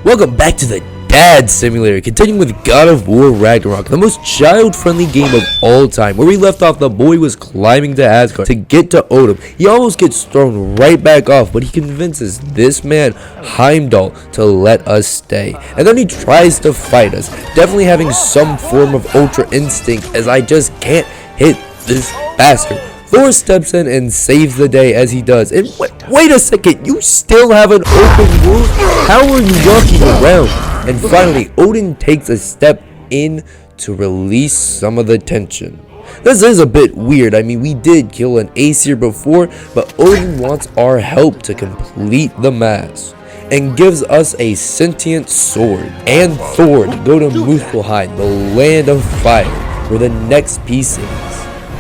Welcome back to the Dad Simulator, continuing with God of War Ragnarok, the most child-friendly game of all time. Where we left off, the boy was climbing to Asgard to get to Odin. He almost gets thrown right back off, but he convinces this man, Heimdall, to let us stay. And then he tries to fight us, definitely having some form of ultra instinct, as I just can't hit this bastard. Thor steps in and saves the day as he does. And wait a second, you still have an open wound? How are you walking around? And finally, Odin takes a step in to release some of the tension. This is a bit weird. I mean, we did kill an Aesir before, but Odin wants our help to complete the mass and gives us a sentient sword and Thor to go to Muspelheim, the land of fire, where the next piece is.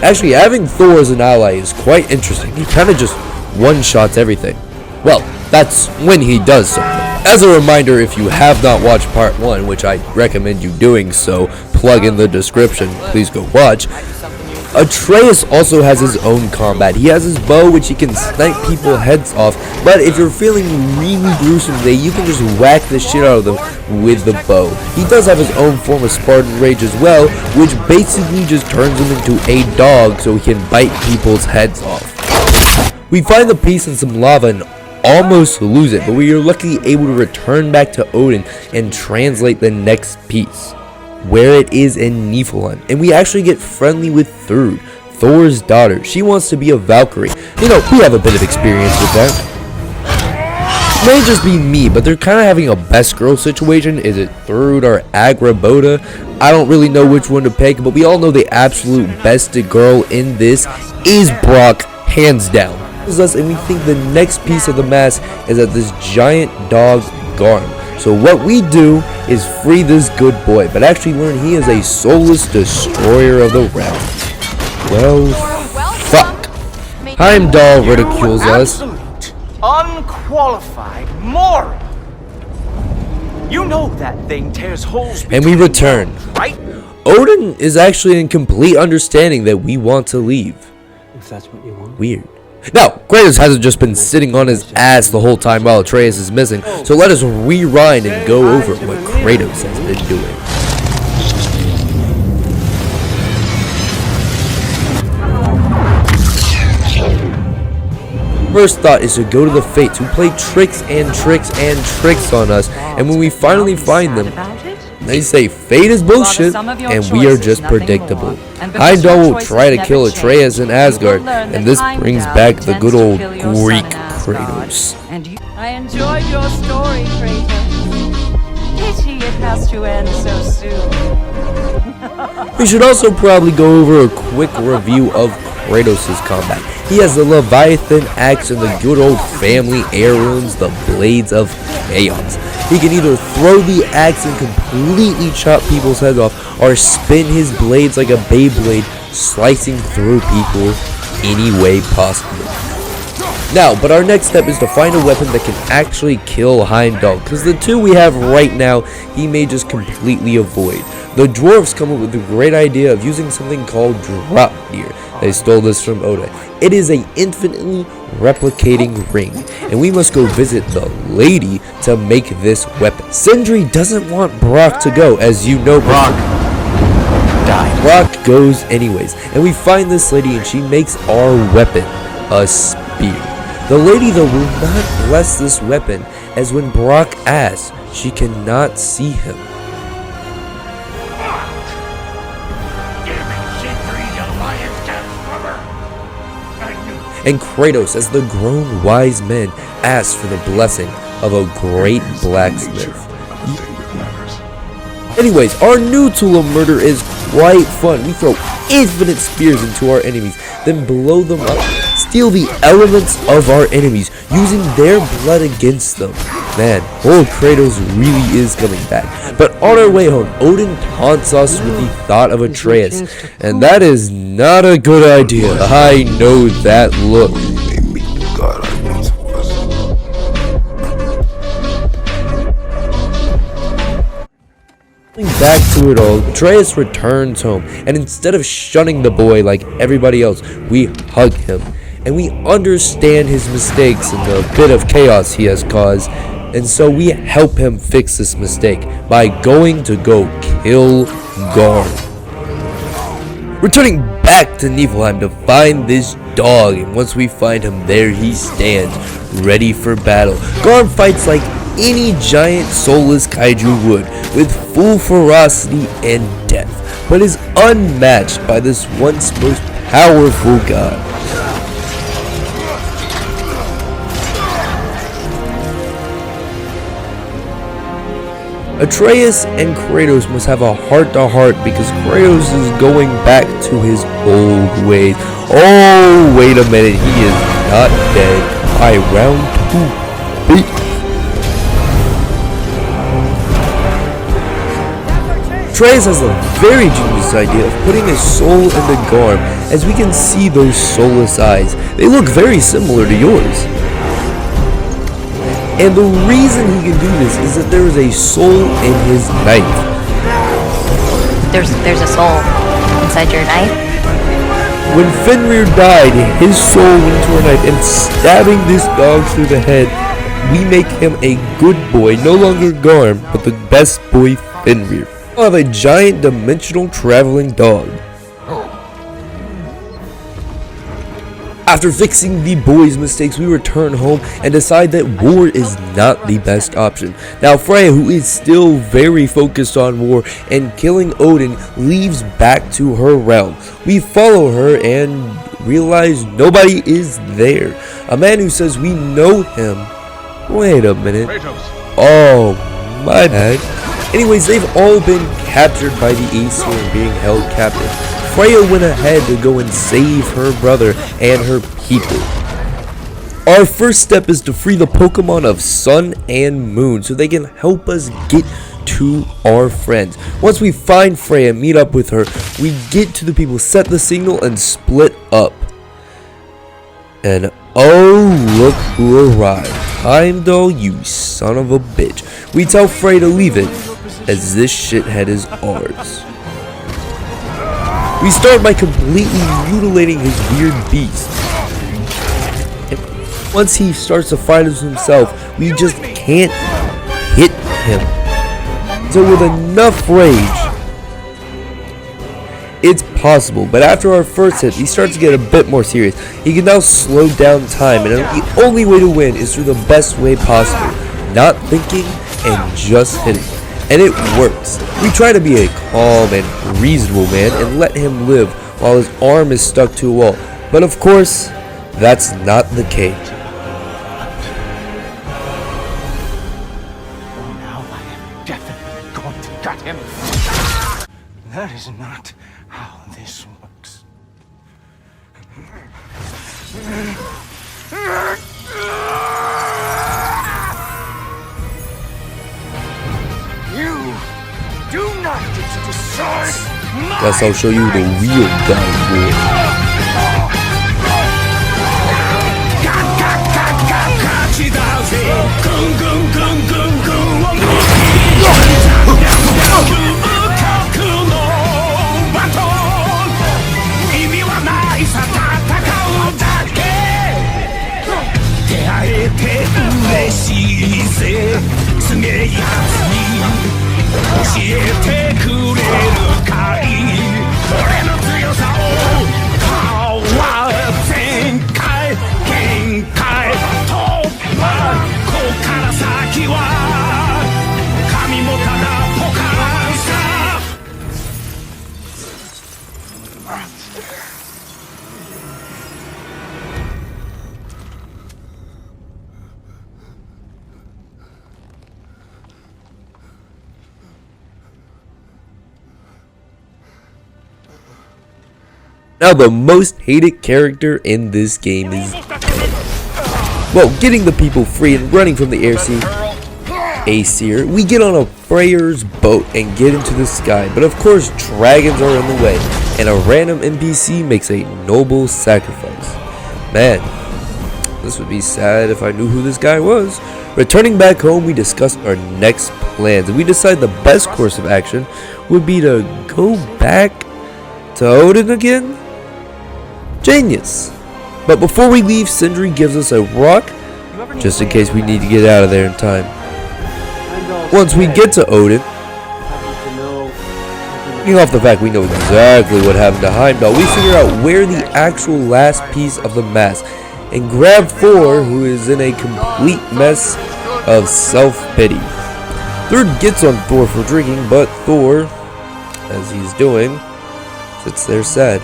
Actually, having Thor as an ally is quite interesting. He kind of just one-shots everything. Well, that's when he does something. As a reminder, if you have not watched part 1, which I recommend you doing so, plug in the description, please go watch. Atreus also has his own combat. He has his bow, which he can snipe people's heads off, but if you're feeling really gruesome today, you can just whack the shit out of them with the bow. He does have his own form of Spartan Rage as well, which basically just turns him into a dog so he can bite people's heads off. We find the piece in some lava and almost lose it, but we are luckily able to return back to Odin and translate the next piece, where it is in Niflheim, and we actually get friendly with Thrud, Thor's daughter. She wants to be a Valkyrie. You know, we have a bit of experience with that. May just be me, but they're kind of having a best girl situation. Is it Thrud or Agraboda? I don't really know which one to pick, but we all know the absolute best girl in this is Brock, hands down. And we think the next piece of the mass is at this giant dog Garm. So what we do is free this good boy, but actually learn he is a soulless destroyer of the realm. Well, fuck. Heimdall ridicules us. Unqualified moron. You know that thing tears holes. And we return. Right? Odin is actually in complete understanding that we want to leave. If that's what you want. Weird. Now, Kratos hasn't just been sitting on his ass the whole time while Atreus is missing, so let us rewind and go over what Kratos has been doing. First thought is to go to the Fates, who play tricks and tricks and tricks on us, and when we finally find them, they say fate is bullshit, and we are just predictable. Heimdall will try to kill Atreus in Asgard, and this brings back the good old Greek Kratos. I enjoyed your story, Kratos. Pity it has to end so soon. We should also probably go over a quick review of Kratos' combat. He has the Leviathan axe and the good old family heirlooms, the Blades of Chaos. He can either throw the axe and completely chop people's heads off, or spin his blades like a Beyblade, slicing through people any way possible. Now, but our next step is to find a weapon that can actually kill Heimdall, because the two we have right now, he may just completely avoid. The dwarves come up with the great idea of using something called Draupnir. They stole this from Odin. It is an infinitely replicating ring, and we must go visit the lady to make this weapon. Sindri doesn't want Brock to go, as you know. Brock died. Brock goes anyways, and we find this lady and she makes our weapon, a spear. The lady though will not bless this weapon, as when Brock asks, she cannot see him. And Kratos, as the grown wise men, asks for the blessing of a great blacksmith. Anyways, our new tool of murder is quite fun. We throw infinite spears into our enemies, then blow them up, steal the elements of our enemies, using their blood against them. Man, old Kratos really is coming back. But on our way home, Odin taunts us with the thought of Atreus, and that is not a good idea. I know that look. Back to it all, Atreus returns home, and instead of shunning the boy like everybody else, we hug him, and we understand his mistakes and the bit of chaos he has caused, And so we help him fix this mistake by going to go kill Garm. Returning back to Niflheim to find this dog, and once we find him, there he stands, ready for battle. Garm fights like any giant soulless kaiju would, with full ferocity and depth, but is unmatched by this once most powerful god. Atreus and Kratos must have a heart-to-heart because Kratos is going back to his old ways. Oh, wait a minute, he is not dead by round 2. Atreus has a very genius idea of putting his soul into Garm, as we can see those soulless eyes. They look very similar to yours. And the reason he can do this is that there is a soul in his knife. There's a soul inside your knife? When Fenrir died, his soul went into her knife, and stabbing this dog through the head, we make him a good boy, no longer Garm, but the best boy Fenrir. We'll have a giant dimensional traveling dog. After fixing the boys' mistakes, we return home and decide that war is not the best option. Now Freya, who is still very focused on war and killing Odin, leaves back to her realm. We follow her and realize nobody is there. A man who says we know him. Wait a minute. Oh, my bad. Anyways, they've all been captured by the Aesir and being held captive. Freya went ahead to go and save her brother and her people. Our first step is to free the Pokemon of Sun and Moon so they can help us get to our friends. Once we find Freya, meet up with her, we get to the people, set the signal, and split up. And oh, look who arrived. Heimdall, you son of a bitch. We tell Freya to leave it, as this shithead is ours. We start by completely mutilating his weird beast. And once he starts to fight us himself, we just can't hit him. So with enough rage, it's possible, but after our first hit, he starts to get a bit more serious. He can now slow down time, and the only way to win is through the best way possible, not thinking and just hitting. And it works. We try to be a calm and reasonable man and let him live while his arm is stuck to a wall. But of course, that's not the case. Now I am definitely going to gut him. That is not how this works. You do not get to decide. Guess I'll show you the real God of War. Now the most hated character in this game is well, getting the people free and running from the Aesir. We get on a Freyr's boat and get into the sky, but of course dragons are in the way, and a random NPC makes a noble sacrifice. Man, this would be sad if I knew who this guy was. Returning back home, we discuss our next plans, and we decide the best course of action would be to go back to Odin again? Genius! But before we leave, Sindri gives us a rock, just in case we need to get out of there in time. Once we get to Odin, looking off the fact we know exactly what happened to Heimdall, we figure out where the actual last piece of the mask and grab Thor, who is in a complete mess of self-pity. Third gets on Thor for drinking, but Thor, as he's doing, sits there sad.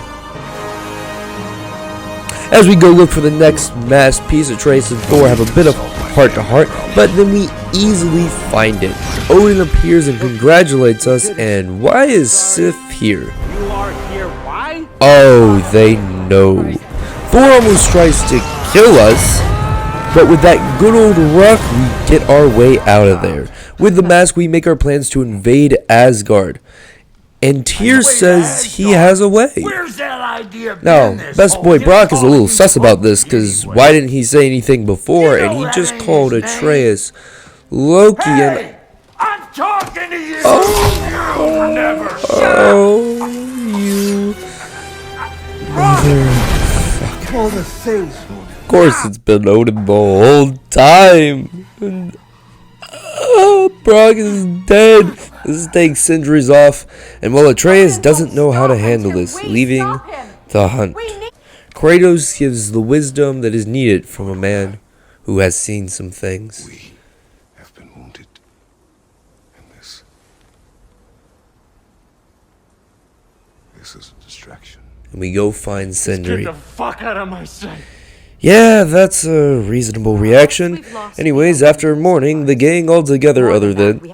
As we go look for the next mask piece, Atreus and Thor have a bit of heart-to-heart, but then we easily find it. Odin appears and congratulates us, and why is Sif here? You are here, why? Oh, they know. Thor almost tries to kill us, but with that good old rock, we get our way out of there. With the mask, we make our plans to invade Asgard. And Tyr says he has a way. Where's that idea? Now, Best Boy Brock is a little sus about this, because why didn't he say anything before? And he just called Atreus Loki and... I'm talking to you! You'll never you... Motherfucker. all the things. Of course it's been Odin the whole time. And, Brock is dead. This takes centuries off, and while Atreus doesn't know how to handle this, leaving the hunt, Kratos gives the wisdom that is needed from a man who has seen some things. We have been wounded, and this is a distraction. And we go find Sindri. Get the fuck out of my sight. Yeah, that's a reasonable reaction. Anyways, after morning, the gang all together other than...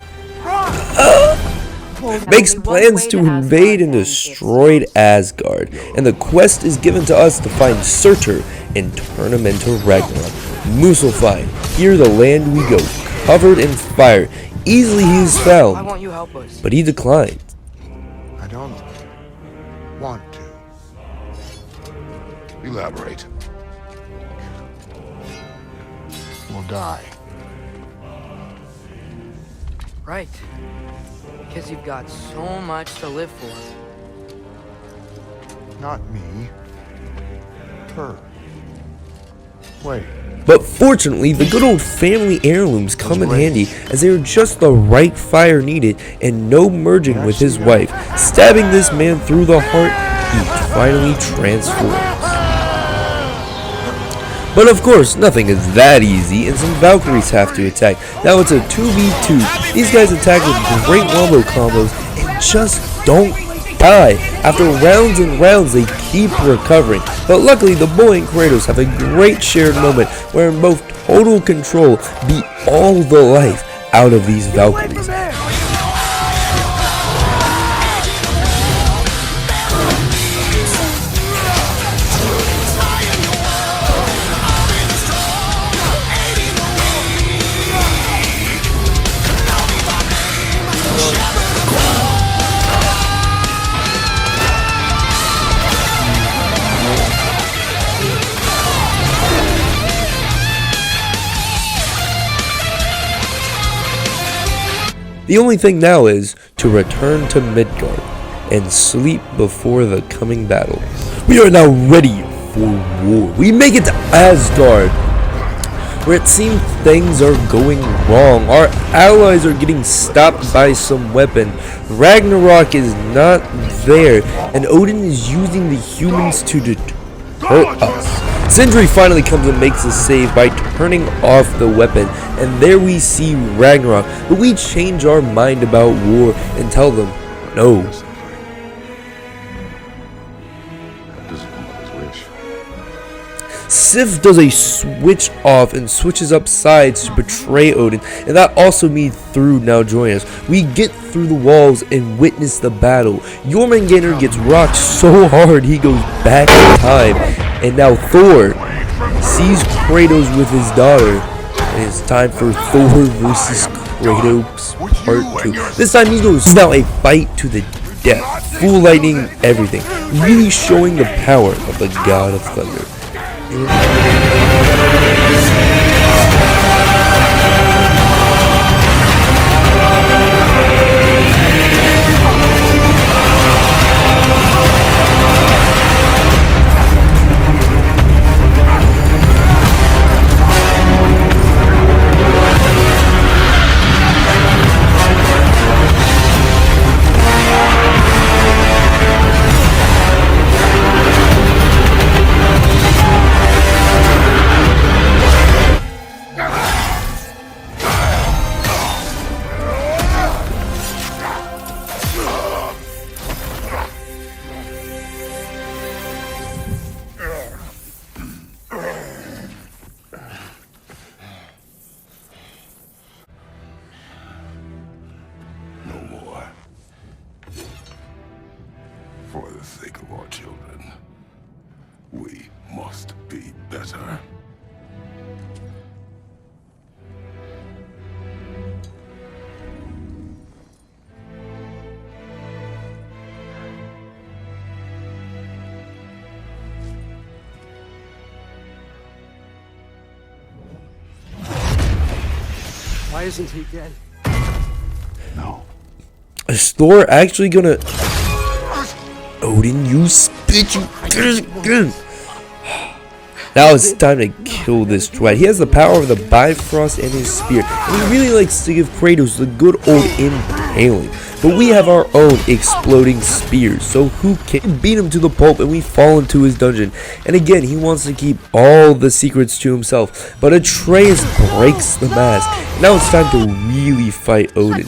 makes plans to invade and destroy Asgard, and the quest is given to us to find Surtur and turn him into Ragnarok. Muspelheim, here the land we go, covered in fire. Easily he is found, but he declined. I don't want to. Elaborate. We'll die. Right. Because you've got so much to live for. Not me. Her. Wait. But fortunately, the good old family heirlooms come in handy, as they are just the right fire needed and no merging with his wife. Stabbing this man through the heart, he finally transforms. But of course, nothing is that easy, and some Valkyries have to attack. Now it's a 2v2. These guys attack with great wombo combos and just don't die. After rounds and rounds, they keep recovering. But luckily, the boy and Kratos have a great shared moment wherein both total control beat all the life out of these Valkyries. The only thing now is to return to Midgard and sleep before the coming battle. We are now ready for war. We make it to Asgard, where it seems things are going wrong. Our allies are getting stopped by some weapon. Ragnarok is not there, and Odin is using the humans to deter us. Sindri finally comes and makes a save by turning off the weapon, and there we see Ragnarok, but we change our mind about war and tell them no. Sif does a switch off and switches up sides to betray Odin, and that also means Thor now join us. We get through the walls and witness the battle. Jormungandr gets rocked so hard he goes back in time, and now Thor sees Kratos with his daughter, and it's time for Thor versus Kratos Part 2. This time he goes now a fight to the death, full lightning, everything, really showing the power of the God of Thunder. the sake of our children, we must be better. Why isn't he dead? No. Is Thor actually gonna... Odin, you spit, you... Now it's time to kill this twat. He has the power of the Bifrost and his spear, and he really likes to give Kratos the good old impaling. But we have our own exploding spears, so who can beat him to the pulp, and we fall into his dungeon. And again, he wants to keep all the secrets to himself, but Atreus breaks the mask. Now it's time to really fight Odin.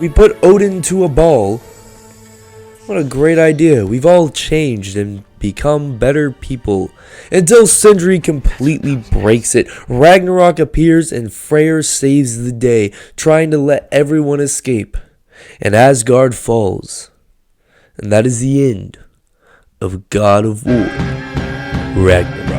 We put Odin to a ball. What a great idea. We've all changed and become better people. Until Sindri completely breaks it. Ragnarok appears and Freyr saves the day, trying to let everyone escape. And Asgard falls. And that is the end of God of War, Ragnarok.